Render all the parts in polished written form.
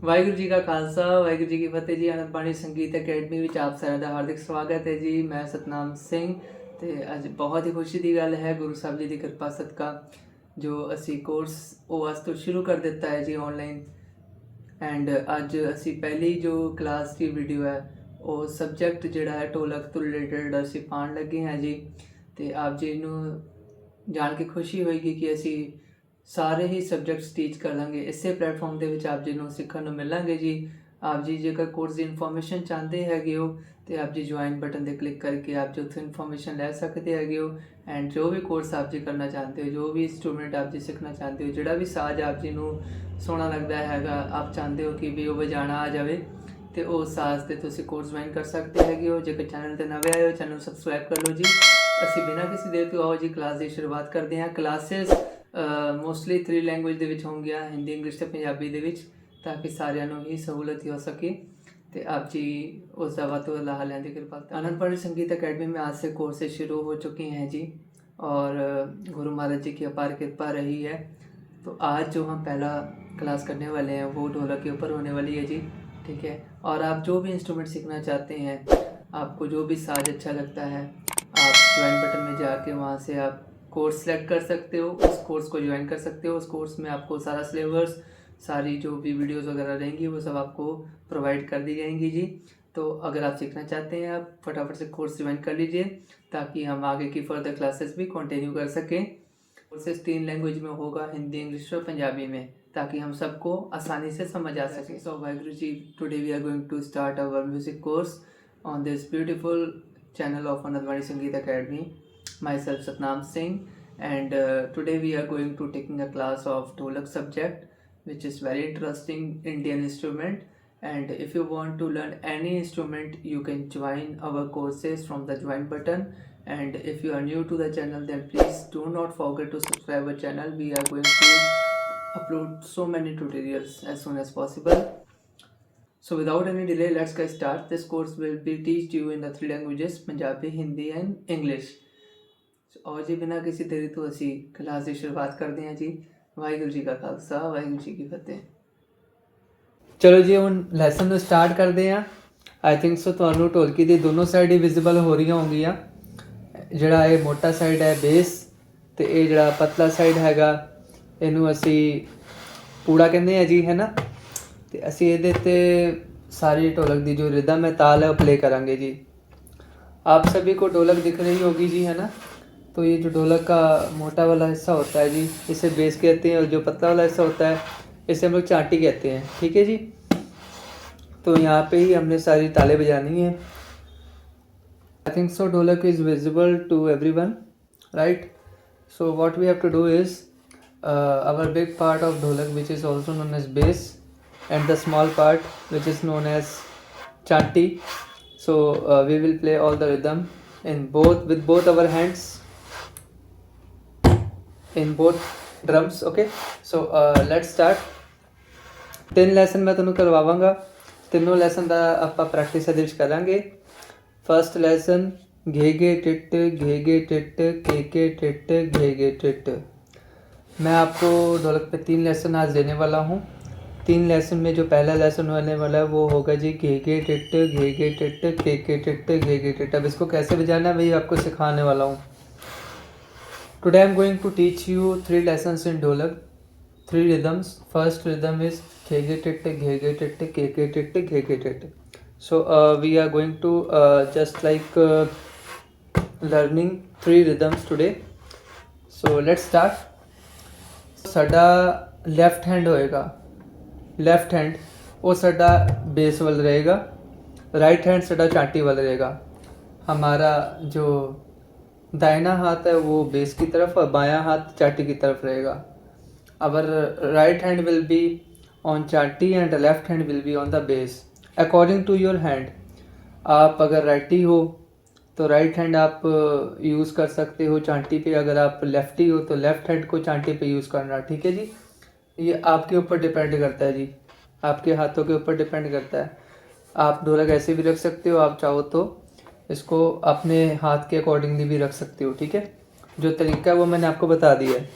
ਵਾਹਿਗੁਰੂ ਜੀ ਕਾ ਖਾਲਸਾ ਵਾਹਿਗੁਰੂ ਜੀ ਕੀ ਫਤਿਹ ਜੀ। ਆਨੰਦ ਬਾਣੀ ਸੰਗੀਤ ਅਕੈਡਮੀ ਵਿੱਚ ਆਪ ਸਾਰਿਆਂ ਦਾ ਹਾਰਦਿਕ ਸਵਾਗਤ ਹੈ ਜੀ। ਮੈਂ ਸਤਨਾਮ ਸਿੰਘ ਤੇ ਅੱਜ ਬਹੁਤ ਹੀ ਖੁਸ਼ੀ ਦੀ ਗੱਲ ਹੈ, ਗੁਰੂ ਸਾਹਿਬ ਜੀ ਦੀ ਕਿਰਪਾ ਸਦਕਾ ਜੋ ਅਸੀਂ ਕੋਰਸ ਉਹ ਅੱਜ ਤੋਂ ਸ਼ੁਰੂ ਕਰ ਦਿੱਤਾ ਹੈ ਜੀ ਆਨਲਾਈਨ। ਐਂਡ ਅੱਜ ਅਸੀਂ ਪਹਿਲੀ ਜੋ ਕਲਾਸ ਦੀ ਵੀਡੀਓ ਹੈ ਉਹ ਸਬਜੈਕਟ ਜਿਹੜਾ ਹੈ ਢੋਲਕ ਤੋਂ ਰਿਲੇਟਡ ਅਸੀਂ ਪਾਉਣ ਲੱਗੇ ਹਾਂ ਜੀ। ਤੇ ਆਪ ਜੀ ਨੂੰ ਜਾਣ ਕੇ ਖੁਸ਼ੀ ਹੋਏਗੀ ਕਿ ਅਸੀਂ ਸਾਰੇ ਹੀ ਸਬਜੈਕਟਸ ਟੀਚ ਕਰ ਲਾਂਗੇ ਇਸੇ ਪਲੇਟਫਾਰਮ ਦੇ ਵਿੱਚ। ਆਪ ਜੀ ਨੂੰ ਸਿੱਖਣ ਨੂੰ ਮਿਲਾਂਗੇ ਜੀ। ਆਪ ਜੀ ਜੇਕਰ ਕੋਰਸ ਦੀ ਇਨਫੋਰਮੇਸ਼ਨ ਚਾਹੁੰਦੇ ਹੈਗੇ ਹੋ ਤੇ ਆਪ ਜੀ ਜੁਆਇਨ ਬਟਨ ਤੇ ਕਲਿੱਕ ਕਰਕੇ ਆਪ ਜੀ ਉੱਥੋਂ ਇਨਫੋਰਮੇਸ਼ਨ ਲੈ ਸਕਦੇ ਹੈਗੇ ਹੋ। ਐਂਡ ਜੋ ਵੀ ਕੋਰਸ ਆਪ ਜੀ ਕਰਨਾ ਚਾਹੁੰਦੇ ਹੋ, ਜੋ ਵੀ ਇੰਸਟਰੂਮੈਂਟ ਆਪ ਜੀ ਸਿੱਖਣਾ ਚਾਹੁੰਦੇ ਹੋ, ਜਿਹੜਾ ਵੀ ਸਾਜ਼ ਆਪ ਜੀ ਨੂੰ ਸੋਹਣਾ ਲੱਗਦਾ ਹੈਗਾ, ਆਪ ਚਾਹੁੰਦੇ ਹੋ ਕਿ ਵੀ ਉਹ ਵਜਾਣਾ ਆ ਜਾਵੇ ਤੇ ਉਹ ਸਾਜ਼ ਤੇ ਤੁਸੀਂ ਕੋਰਸ ਜੁਆਇਨ ਕਰ ਸਕਦੇ ਹੈਗੇ ਹੋ। ਜੇਕਰ ਚੈਨਲ ਤੇ ਨਵੇਂ ਆਏ ਹੋ ਚੈਨਲ ਨੂੰ ਸਬਸਕ੍ਰਾਈਬ ਕਰ ਲਓ ਜੀ। ਅਸੀਂ ਬਿਨਾਂ ਕਿਸੇ ਦੇਰ ਤੋਂ ਆਓ ਜੀ ਕਲਾਸ ਦੀ ਸ਼ੁਰੂਆਤ ਕਰਦੇ ਹਾਂ। ਕਲਾਸਿਸ ਮੋਸਟਲੀ 3 ਲੈਂਗੁਏਜ ਦੇ ਵਿੱਚ ਹੋਣਗੀਆਂ, हिंदी इंग्लिश ਤੇ ਪੰਜਾਬੀ ਦੇ ਵਿੱਚ, ਤਾਂ ਕਿ ਸਾਰਿਆਂ ਨੂੰ ਹੀ सहूलत हो सके। तो आप जी उस दवा तो अल्लाह लें की कृपा। आनंद बाणी संगीत अकेडमी में आज से कोर्सेज शुरू हो चुके हैं जी और गुरु महाराज जी की अपार कृपा रही है। तो आज जो हम पहला क्लास करने वाले हैं वो ढोलक के ऊपर होने वाली है जी, ठीक है। और आप जो भी इंस्ट्रूमेंट सीखना चाहते हैं, आपको जो भी साज अच्छा लगता है, आप ज्वाइन बटन में जाके वहाँ से आप कोर्स सेलेक्ट कर सकते हो, उस कोर्स को ज्वाइन कर सकते हो। उस कोर्स में आपको सारा सिलेबस, सारी जो भी वीडियोस वगैरह रहेंगी वो सब आपको प्रोवाइड कर दी जाएंगी जी। तो अगर आप सीखना चाहते हैं आप फटाफट से कोर्स ज्वाइन कर लीजिए ताकि हम आगे की फर्दर क्लासेस भी कंटिन्यू कर सकें। कोर्सेस 3 लैंग्वेज में होगा, हिंदी, इंग्लिश और पंजाबी में, ताकि हम सबको आसानी से समझ आ सके। So Waheguru ji, today we are going to start our music course on this beautiful channel of Anand Bani Sangeet academy. Myself Satnam Singh, and today we are going to taking a class of Dholak subject, which is very interesting Indian instrument. And if you want to learn any instrument, you can join our courses from the join button. And if you are new to the channel, then please do not forget to subscribe our channel. We are going to upload so many tutorials as soon as possible. So without any delay, let's get started. This course will be teach you in the 3 languages, Punjabi, Hindi and English. और जी बिना किसी देरी तो असी class की शुरुआत करते हैं जी। वाहिगुरू जी का खालसा वाहिगुरू जी की फतेह। चलो जी ਹੁਣ ਲੈਸਨ ਨੂੰ ਸਟਾਰਟ ਕਰਦੇ ਹਾਂ। ਆਈ ਥਿੰਕ ਸੋ ਤੁਹਾਨੂੰ ਢੋਲਕੀ ਦੀ ਦੋਨੋਂ ਸਾਈਡ ਹੀ ਵਿਜ਼ੀਬਲ ਹੋ ਰਹੀਆਂ ਹੋਣਗੀਆਂ। ਜਿਹੜਾ ਇਹ ਮੋਟਾ ਸਾਈਡ ਹੈ ਬੇਸ ਤੇ ਇਹ ਜਿਹੜਾ ਪਤਲਾ ਸਾਈਡ ਹੈਗਾ ਇਹਨੂੰ ਅਸੀਂ ਪੂੜਾ ਕਹਿੰਦੇ ਆ ਜੀ, ਹੈ ਨਾ। ਤੇ ਅਸੀਂ ਇਹਦੇ ਤੇ सारी ढोलक की जो रिदम है, ताल है, वो प्ले करेंगे जी। आप सभी को ढोलक दिख रही होगी जी, है ना। तो ये जो ढोलक का मोटा वाला हिस्सा होता है जी, इसे बेस कहते हैं, और जो पतला वाला हिस्सा होता है इसे हम लोग चांटी कहते हैं, ठीक है जी। तो यहाँ पे ही हमने सारी तालें बजानी है। आई think so dholak is visible to everyone, right. So what we have to do is our big part of dholak which is also known as bass, and the small part which is known as chanti. So we will play all the rhythm with both our hands in both drums, okay। So let's start। 3 lesson ਮੈਂ ਤੁਹਾਨੂੰ ਕਰਵਾਵਾਂਗਾ, ਤਿੰਨੋਂ lesson ਦਾ ਆਪਾਂ practice ਇਹਦੇ ਵਿੱਚ ਕਰਾਂਗੇ। First lesson घे गे tit घे गे टिट के टिट घे गे टिट। मैं आपको ढोलक पे 3 लेसन आज देने वाला हूँ। 3 लेसन में जो पहला लेसन होने वाला है वो होगा जी घे गे टिट घे गे टिट के टिट घे गे टिट। अब इसको कैसे बजाना है वही आपको सिखाने वाला हूँ। Today I am going to teach you 3 lessons in dholak, 3 rhythms. First rhythm is घे गे टिट घे गे टिट के टिट घे गे टिट। So we are going to just like learning 3 rhythms today। So let's start। साडा लेफ्ट हैंड होएगा, लेफ्ट हैंड वो साडा बेस वाल रहेगा, राइट हैंड साडा चांटी वाल रहेगा। हमारा जो दाहिना हाथ है वो बेस की तरफ और बायां हाथ चांटी की तरफ रहेगा। our right hand will be on चांटी and left hand will be on the bass according to your hand। आप अगर राइटी हो तो राइट हैंड आप यूज़ कर सकते हो चांटी पे, अगर आप लेफ्टी हो तो लेफ़्ट हैंड को चांटी पे यूज़ करना, ठीक है जी। ये आपके ऊपर डिपेंड करता है जी, आपके हाथों के ऊपर डिपेंड करता है। आप ढोलक ऐसे भी रख सकते हो, आप चाहो तो इसको अपने हाथ के अकॉर्डिंगली भी रख सकते हो, ठीक है। जो तरीका है वो मैंने आपको बता दिया है।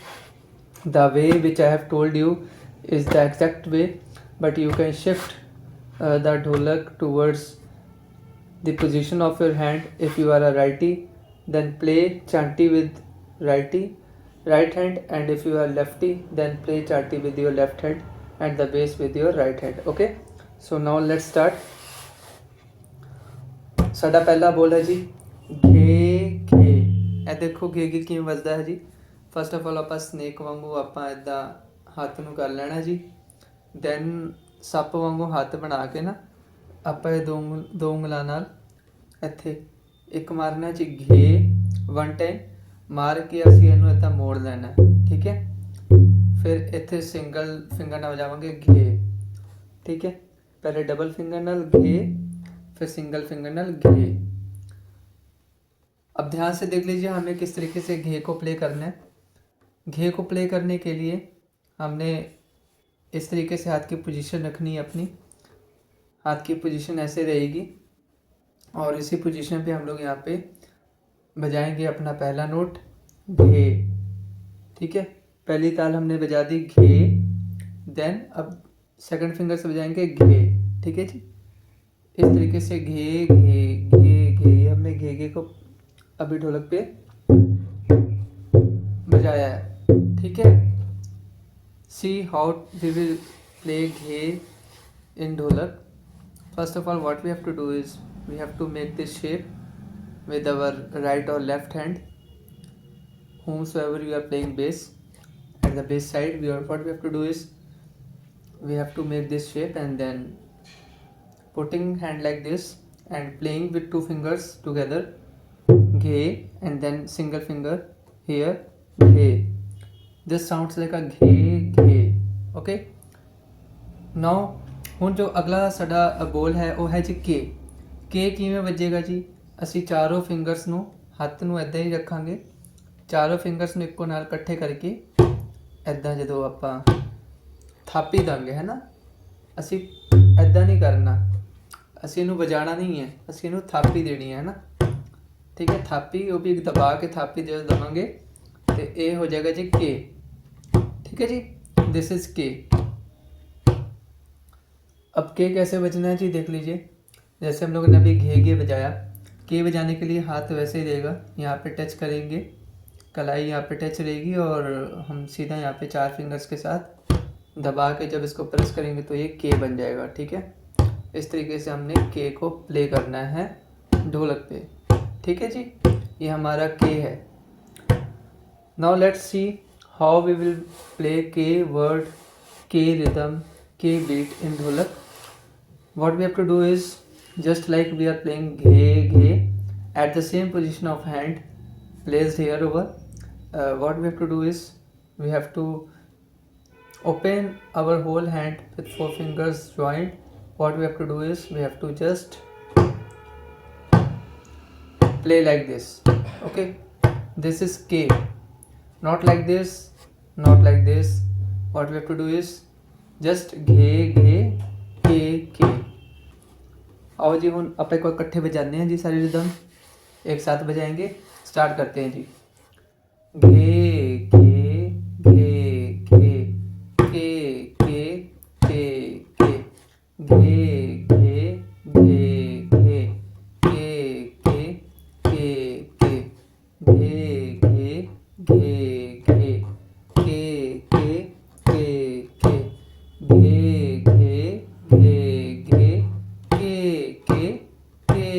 The way which I have told you is the exact way. but you can shift the dholak towards the position of your hand. If you are a righty, then play chanti with right hand, and if you are lefty, then play chanti with your left hand and the bass with your right hand. Okay, so now let's start. ਸਾਡਾ ਪਹਿਲਾ ਬੋਲ ਹੈ ਜੀ ਘੇ ਘੇ। ਇਹ ਦੇਖੋ ਘੇ ਘੇ ਕਿਵੇਂ ਵੱਜਦਾ ਹੈ ਜੀ। ਫਸਟ ਆਫ ਆਲ ਆਪਾਂ ਸਨੇਕ ਵਾਂਗੂ ਆਪਾਂ ਇੱਦਾਂ ਹੱਥ ਨੂੰ ਕਰ ਲੈਣਾ ਜੀ। ਦੈਨ ਸੱਪ ਵਾਂਗੂ ਹੱਥ ਬਣਾ ਕੇ ਨਾ ਆਪਾਂ ਇਹ ਦੋ ਉਂਗਲਾਂ ਨਾਲ ਇੱਥੇ ਇੱਕ ਮਾਰਨਾ ਜੀ ਘੇ 1 ਟਾਈਮ ਮਾਰ ਕੇ ਅਸੀਂ ਇਹਨੂੰ ਇੱਦਾਂ ਮੋੜ ਲੈਣਾ, ਠੀਕ ਹੈ। ਫਿਰ ਇੱਥੇ ਸਿੰਗਲ ਫਿੰਗਰ ਨਾਲ ਵਜਾਵਾਂਗੇ ਘੇ, ठीक है। पहले डबल फिंगर नल घे, फिर सिंगल फिंगर नल घे। अब ध्यान से देख लीजिए हमें किस तरीके से घे को प्ले करना है। घे को प्ले करने के लिए हमने इस तरीके से हाथ की पोजीशन रखनी है। अपनी हाथ की पोजीशन ऐसे रहेगी और इसी पोजीशन पे हम लोग यहाँ पे बजाएंगे अपना पहला नोट घे, ठीक है। पहली ताल हमने बजा दी घे, देन अब सेकंड फिंगर से बजाएंगे घे, ठीक है जी। इस तरीके से घे घे घे घे हमने घे घे को अभी ढोलक पे बजाया है, ठीक है। See how we will play घे in dholak. First of all what we have to do is we have to make this shape with our right or left hand, whomsoever you are playing bass at the bass side. What we have to do is we have to make this shape and then putting hand like this and playing with 2 fingers together ghe, and then single finger here ghe. This sounds like a ghe ghe, okay। now ਹੁਣ ਜੋ ਅਗਲਾ ਸਾਡਾ ਬੋਲ ਹੈ ਉਹ ਹੈ ਜੀ ਕੇ। ਕੇ ਕਿਵੇਂ ਵੱਜੇਗਾ ਜੀ। ਅਸੀਂ ਚਾਰੋਂ ਫਿੰਗਰਸ ਨੂੰ ਹੱਥ ਨੂੰ ਇੱਦਾਂ ਹੀ ਰੱਖਾਂਗੇ, ਚਾਰੋਂ ਫਿੰਗਰਸ ਨੂੰ ਇੱਕੋ ਨਾਲ ਇਕੱਠੇ ਕਰਕੇ ਇੱਦਾਂ ਜਦੋਂ ਆਪਾਂ ਥਾਪੀ ਦਾਂਗੇ, ਹੈ ਨਾ। ਅਸੀਂ ਇੱਦਾਂ ਨਹੀਂ ਕਰਨਾ, ਅਸੀਂ ਇਹਨੂੰ ਵਜਾਣਾ ਨਹੀਂ ਹੈ, ਅਸੀਂ ਇਹਨੂੰ ਥਾਪੀ ਦੇਣੀ ਹੈ ਨਾ, ਠੀਕ ਹੈ। ਥਾਪੀ ਉਹ ਵੀ ਦਬਾ ਕੇ ਥਾਪੀ ਜਦੋਂ ਦਵਾਂਗੇ ਤੇ ਇਹ ਹੋ ਜਾਏਗਾ ਜੀ ਕੇ, ठीक है जी। दिस इज के। अब के कैसे बजना है जी देख लीजिए। जैसे हम लोगों ने अभी घे घे बजाया, के बजाने के लिए हाथ वैसे ही रहेगा, यहाँ पे टच करेंगे, कलाई यहाँ पे टच रहेगी और हम सीधा यहाँ पे 4 फिंगर्स के साथ दबा के जब इसको प्रेस करेंगे तो ये के बन जाएगा, ठीक है। इस तरीके से हमने के को प्ले करना है ढोलक पे, ठीक है जी। ये हमारा के है। Now let's see how we will play के वर्ड, के रिदम, के beat in dholak. What we have to do is just like we are playing ghe ghe at the same position of hand placed here over, what we have to do is we have to open our whole hand with 4 fingers joined. What we have to do is we have to just play like this, okay। this is K, not like this, not like this। what we have to do is just ghe ghe ke ke। आओ जी ਹੁਣ ਆਪਾਂ ਇੱਕ ਵਾਰ ਇਕੱਠੇ बजाने हैं जी सारी rhythm एक साथ बजाएंगे। स्टार्ट करते हैं जी। घे घे घे घे के के के के घे घे घे घे के के के के घे घे घे घे के के के के घे घे घे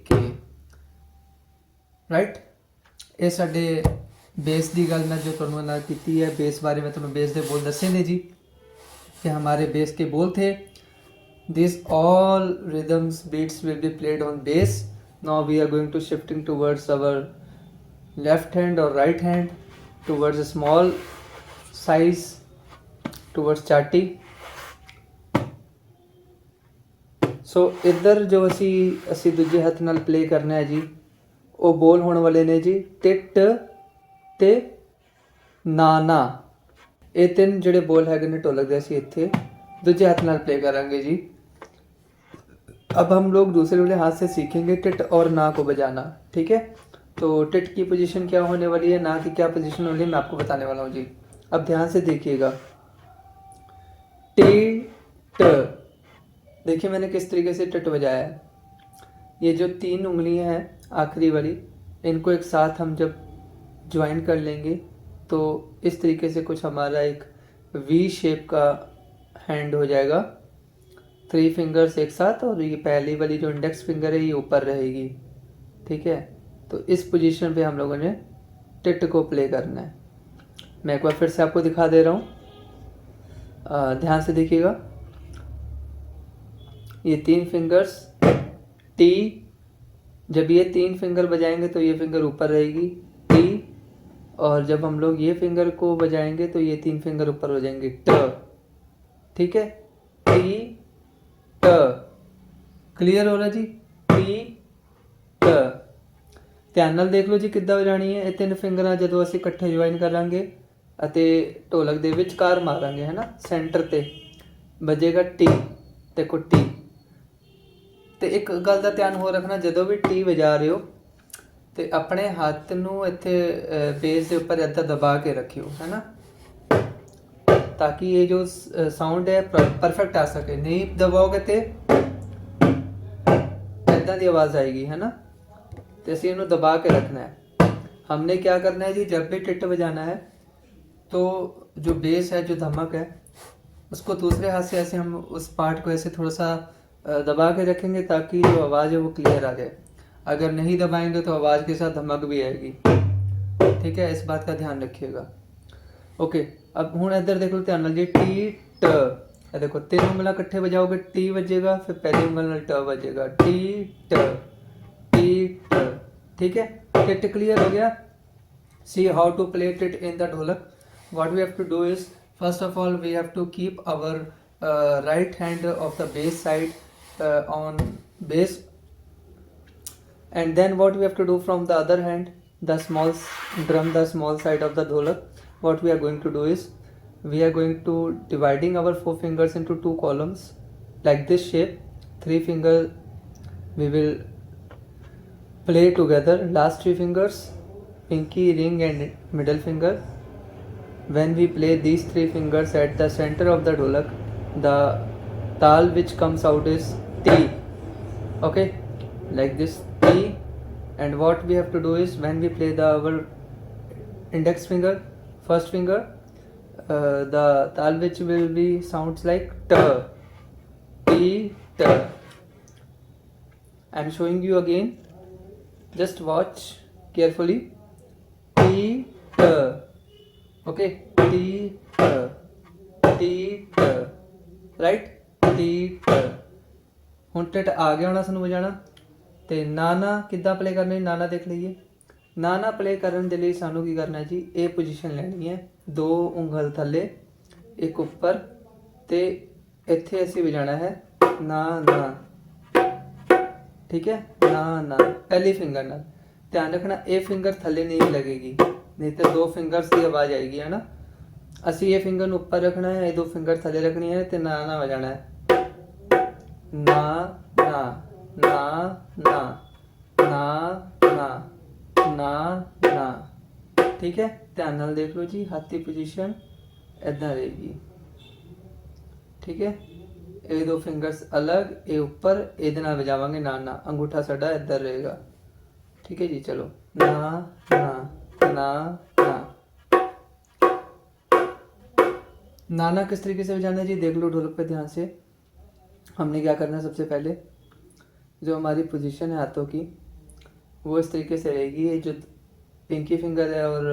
घे राइट। ये साडे बेस की गल मैं जो तुहानूं नाल कीती है, बेस बारे में तुहानूं बेस के बोल दसे ने जी कि हमारे बेस के बोल थे। This all rhythms beats will be played on bass. Now we are going to shifting towards our left hand और right hand towards a small size towards चाटी। सो इधर जो असी दूजे हथ नाल प्ले करना है जी, वो बोल होने वाले ने जी टिट ते नाना। ये 3 जोड़े बोल है ढोलक के असी इत्थे दूजे हाथ नाल प्ले करांगे जी। अब हम लोग दूसरे वाले हाथ से सीखेंगे टिट और ना को बजाना, ठीक है। तो टिट की पोजीशन क्या होने वाली है, ना की क्या पोजीशन होनी है, मैं आपको बताने वाला हूँ जी। अब ध्यान से देखिएगा। टी ट। देखिए मैंने किस तरीके से टट बजाया है। ये जो 3 उंगलियां हैं आखिरी वाली, इनको एक साथ हम जब ज्वाइन कर लेंगे तो इस तरीके से कुछ हमारा एक वी शेप का हैंड हो जाएगा। 3 फिंगर्स एक साथ, और ये पहली वाली जो इंडेक्स फिंगर है ये ऊपर रहेगी। ठीक है, तो इस पोजीशन पे हम लोगों ने टिट को प्ले करना है। मैं एक बार फिर से आपको दिखा दे रहा हूँ, ध्यान से देखिएगा। ये 3 फिंगर्स टी, जब ये 3 फिंगर बजाएंगे तो ये फिंगर ऊपर रहेगी टी, और जब हम लोग ये फिंगर को बजाएंगे तो ये 3 फिंगर ऊपर हो जाएंगे ट। ठीक है, टी ट। क्लियर हो रहा जी? टी ट। ਧਿਆਨ ਨਾਲ ਦੇਖ ਲਓ ਜੀ ਕਿੱਦਾਂ ਵਜਾਣੀ ਹੈ। ਇਹ 3 ਫਿੰਗਰਾਂ ਜਦੋਂ ਅਸੀਂ ਇਕੱਠੇ ਜੁਆਇਨ ਕਰਾਂਗੇ ਅਤੇ ਢੋਲਕ ਦੇ ਵਿਚਕਾਰ ਮਾਰਾਂਗੇ, ਹੈ ਨਾ, ਸੈਂਟਰ ਤੇ ਵੱਜੇਗਾ ਟੀ ਤੇ ਕੁੱਟੀ। ਤੇ ਇੱਕ ਗੱਲ ਦਾ ਧਿਆਨ ਹੋਰ ਰੱਖਣਾ, ਜਦੋਂ ਵੀ ਟੀ ਵਜਾ ਰਹੇ ਹੋ ਤੇ ਆਪਣੇ ਹੱਥ ਨੂੰ ਇੱਥੇ ਬੇਸ ਦੇ ਉੱਪਰ ਇੱਦਾਂ ਦਬਾ ਕੇ ਰੱਖਿਓ, ਹੈ ਨਾ, ਤਾਂ ਕਿ ਇਹ ਜੋ ਸਾਊਂਡ ਹੈ परफेक्ट आ सके। नहीं दबाओगे तो इदां दी आवाज़ आएगी, है ना। तो असी इन्हू दबा के रखना है। हमने क्या करना है जी, जब भी टिट बजाना है तो जो बेस है, जो धमक है, उसको दूसरे हाथ से ऐसे हम उस पार्ट को ऐसे थोड़ा सा दबा के रखेंगे ताकि जो आवाज़ है वो क्लियर आ जाए। अगर नहीं दबाएंगे तो आवाज़ के साथ धमक भी आएगी। ठीक है, इस बात का ध्यान रखिएगा। ओके, अब हूँ इधर देख लो ध्यान नाल जी, टी ट। देखो 3 उंगलियां इकट्ठे बजाओगे टी बजेगा, फिर पहली उंगल नाल ट बजेगा, टी ट टी ट। ठीक है, टिट क्लियर हो गया। सी हाउ टू प्ले टिट in the dholak. What we have to do is, first of all we have to keep our right hand of the bass side on bass, and then what we have to do from the other hand, the small drum, the small side of the dholak, what we are going to do is we are going to dividing our 4 fingers into 2 columns like this shape. 3 fingers we will play together, last 3 fingers pinky, ring and middle finger. When we play these 3 fingers at the center of the dholak, the tal which comes out is T. Okay, like this T. And what we have to do is when we play our index finger, first finger, the tal which will be sounds like T, T, T. I am showing you again, just watch carefully. T, T. Okay, T, T, T, T. Right, T ਟ। ਹੁਣ tit ਆ ਗਿਆ ਹੋਣਾ ਸਾਨੂੰ ਵਜਾਣਾ। ਤੇ ਨਾਨਾ ਕਿੱਦਾਂ play ਕਰਨਾ, ਨਾਨਾ ਦੇਖ ਲਈਏ। ਨਾਨਾ ਪਲੇ ਕਰਨ ਦੇ ਲਈ ਸਾਨੂੰ ਕੀ ਕਰਨਾ ਜੀ, ਇਹ ਪੋਜੀਸ਼ਨ ਲੈਣੀ ਹੈ, 2 ਉਂਗਲ ਥੱਲੇ ਇੱਕ ਉੱਪਰ, ਤੇ ਇੱਥੇ ਅਸੀਂ ਵਜਾਣਾ ਹੈ ਨਾ ਨਾ। ਠੀਕ ਹੈ, ਨਾ ਨਾ ਪਹਿਲੀ ਫਿੰਗਰ ਨਾਲ। ਧਿਆਨ ਰੱਖਣਾ ਇਹ ਫਿੰਗਰ ਥੱਲੇ ਨਹੀਂ ਲੱਗੇਗੀ, ਨਹੀਂ ਤਾਂ 2 ਫਿੰਗਰਸ ਦੀ ਆਵਾਜ਼ ਆਏਗੀ, ਹੈ ਨਾ। ਅਸੀਂ ਇਹ ਫਿੰਗਰ ਨੂੰ ਉੱਪਰ ਰੱਖਣਾ ਹੈ, ਇਹ 2 ਫਿੰਗਰ ਥੱਲੇ ਰੱਖਣੀ ਹੈ ਤੇ ਨਾ ਨਾ ਵਜਾਣਾ ਹੈ। ਨਾ ਨਾ ਨਾ ਨਾ ਨਾ ਨਾ ਨਾ ਨਾ। ਠੀਕ ਹੈ, ਧਿਆਨ ਨਾਲ ਦੇਖ ਲਓ ਜੀ, ਹੱਥ ਦੀ ਪੋਜੀਸ਼ਨ ਇੱਦਾਂ ਰਹੇਗੀ। ਠੀਕ ਹੈ, ਇਹ 2 ਫਿੰਗਰਸ ਅਲੱਗ, ਇਹ ਉੱਪਰ, ਇਹਦੇ ਨਾਲ ਵਜਾਵਾਂਗੇ ਨਾ ਨਾ। ਅੰਗੂਠਾ ਸਾਡਾ ਇੱਧਰ ਰਹੇਗਾ। ਠੀਕ ਹੈ ਜੀ, ਚਲੋ ਨਾ ਨਾ ਨਾ ਨਾ। नाना किस तरीके से बजाना है जी, देख लो ढोलक पे ध्यान से। हमने क्या करना है, सबसे पहले जो हमारी पोजीशन है हाथों की वो इस तरीके से रहेगी। ये जो पिंकी फिंगर है और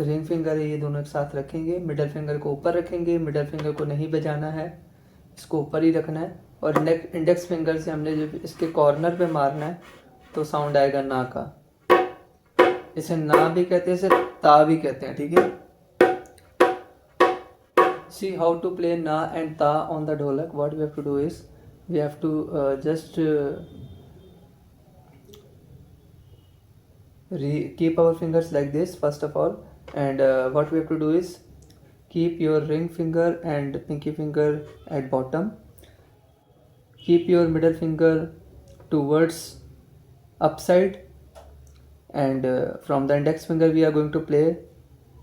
रिंग फिंगर है ये दोनों एक साथ रखेंगे, मिडल फिंगर को ऊपर रखेंगे, मिडल फिंगर को नहीं बजाना है, इसको ऊपर ही रखना है। और इंडेक्स फिंगर से हमने जब इसके कॉर्नर पे मारना है तो साउंड आएगा ना का। इसे ना भी कहते हैं, इसे ता भी कहते हैं। ठीक है, see how to play na and ta on the dholak. What we have to do is we have to just keep our fingers like this first of all, and what we have to do is keep your ring finger and pinky finger at bottom, keep your middle finger towards upside, and from the index finger we are going to play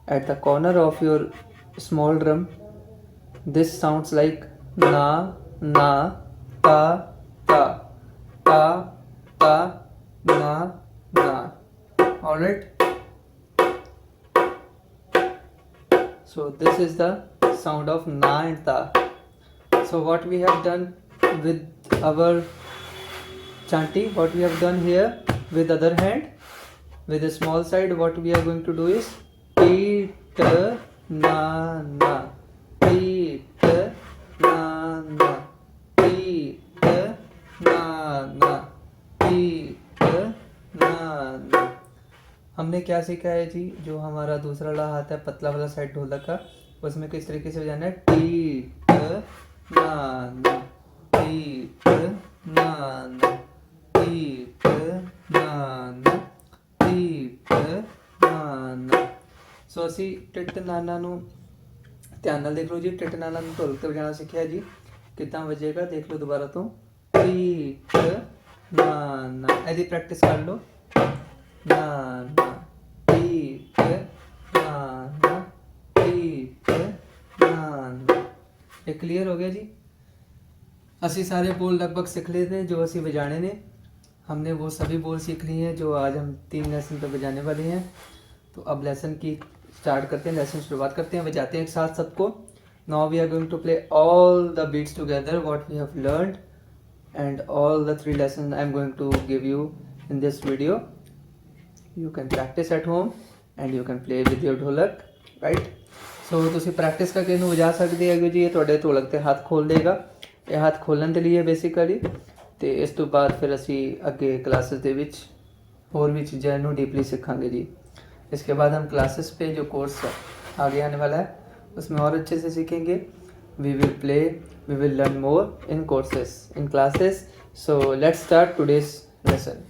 at the corner of your small drum. This sounds like ना ना ता ता ता ता ना ना. Alright. So this is the sound of na and ta. So what we have done with our chanti, what we have done here with other hand, with the small side, what we are going to do is ti ta na na, ti ta na na, ti ta na na, ti ta ना ना. हमने क्या सीखा है जी, जो हमारा दूसरा ला आता है पतला वाला साइड ढोलक का, उसमें किस तरीके से बजाना है. टी ट ना ना, टी ट ना ना, टी ट ना ना, टी ट ना ना. ਸੋ ਅਸੀਂ ਟਿਟ ਨਾਨਾ ਨੂੰ ਧਿਆਨ ਨਾਲ ਦੇਖ ਲਓ ਜੀ. ਟਿਟ ਨਾਨਾ ਨੂੰ ਢੋਲਕ ਤੇ ਵਜਾਣਾ ਸਿੱਖਿਆ ਜੀ. ਕਿੱਦਾਂ ਵਜੇਗਾ ਦੇਖ ਲਓ ਦੁਬਾਰਾ ਤੋਂ. ਟੀ ਟ ਨਾ ਨਾ, ਇਹਦੀ ਪ੍ਰੈਕਟਿਸ ਕਰ ਲਓ. ਨਾ ਨਾ, ਟੀ ਟ ਨਾ ਨਾ, ਟੀ ਟ ਨਾ ਨਾ. ਇਹ क्लियर हो गया जी. ਅਸੀਂ ਸਾਰੇ बोल लगभग सीख लिए थे जो ਅਸੀਂ बजाने ने. हमने वो सभी बोल सीख लिए हैं जो आज हम 3 लेसन पे बजाने वाले हैं. तो अब लेसन की स्टार्ट करते हैं, लेसन शुरुआत करते हैं, बजाते हैं एक साथ सबको. Now we are going to play all the beats together what we have learned and all the 3 lessons I am going to give you in this video. You can practice at home and you can play with your ढोलक, right? So ਤੁਸੀਂ practice ਕਰਕੇ ਇਹਨੂੰ ਵਜਾ ਸਕਦੇ ਹੈਗੇ ਜੀ. ਇਹ ਤੁਹਾਡੇ ਢੋਲਕ ਤੇ ਹੱਥ ਖੋਲ ਦੇਗਾ. ਇਹ ਹੱਥ ਖੋਲਣ ਦੇ ਲਈ ਹੈ ਬੇਸਿਕਲੀ. ਤੇ ਇਸ ਤੋਂ ਬਾਅਦ ਫਿਰ ਅਸੀਂ ਅੱਗੇ ਕਲਾਸਿਸ ਦੇ ਵਿੱਚ और भी चीज़ें ਨੂੰ ਡੀਪਲੀ सीखेंगे जी. इसके बाद हम क्लासेस पे जो कोर्स आगे आने वाला है उसमें और अच्छे से सीखेंगे. We will play, we will learn more in courses, in classes. So let's start today's lesson.